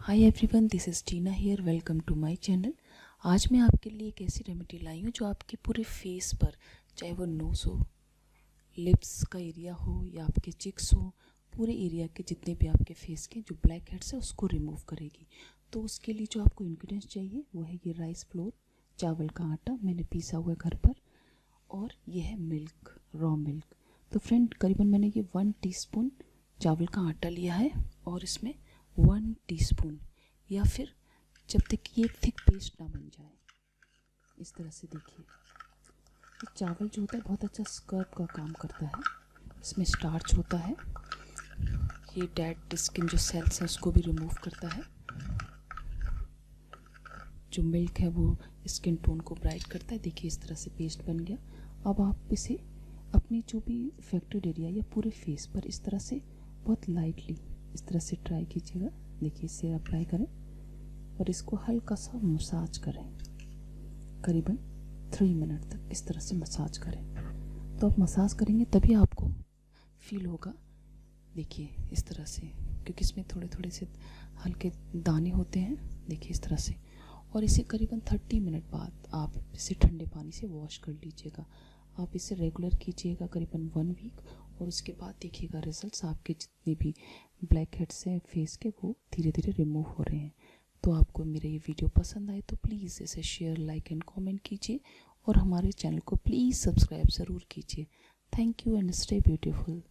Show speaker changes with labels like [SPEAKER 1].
[SPEAKER 1] Hi everyone, this is Tina here. Welcome to my channel. आज मैं आपके लिए एक ऐसी रेमेडी लाई हूँ जो आपके पूरे फेस पर, चाहे वो नोज़ हो, लिप्स का एरिया हो या आपके चिक्स हो, पूरे एरिया के जितने भी आपके फेस के जो ब्लैक हेड्स है उसको रिमूव करेगी। तो उसके लिए जो आपको इंग्रेडिएंट्स चाहिए वो है ये राइस फ्लोर, चावल का आटा मैंने पीसा हुआ है घर पर, और ये है मिल्क, रॉ मिल्क। तो फ्रेंड, करीबन मैंने ये 1 टीस्पून चावल का आटा लिया है और इसमें 1 टीस्पून, या फिर जब तक कि ये थिक पेस्ट ना बन जाए, इस तरह से देखिए। ये चावल जो होता है बहुत अच्छा स्क्रब का काम करता है, इसमें स्टार्च होता है, ये डेड स्किन जो सेल्स हैं उसको भी रिमूव करता है। जो मिल्क है वो स्किन टोन को ब्राइट करता है। देखिए इस तरह से पेस्ट बन गया। अब आप इसे अपनी जो भी अफेक्टेड एरिया या पूरे फेस पर इस तरह से बहुत लाइटली इस तरह से ट्राई कीजिएगा। देखिए इससे अप्लाई करें और इसको हल्का सा मसाज करें, करीबन 3 मिनट तक इस तरह से मसाज करें। तो आप मसाज करेंगे तभी आपको फील होगा, देखिए इस तरह से, क्योंकि इसमें थोड़े थोड़े से हल्के दाने होते हैं, देखिए इस तरह से। और इसे करीबन 30 मिनट बाद आप इसे ठंडे पानी से वॉश कर लीजिएगा। आप इसे रेगुलर कीजिएगा करीबन 1 वीक, और उसके बाद देखिएगा रिजल्ट्स, आपके जितने भी ब्लैक हेड्स हैं फेस के वो धीरे धीरे रिमूव हो रहे हैं। तो आपको मेरा ये वीडियो पसंद आए तो प्लीज़ इसे शेयर, लाइक एंड कमेंट कीजिए, और हमारे चैनल को प्लीज़ सब्सक्राइब ज़रूर कीजिए। Thank you and stay beautiful.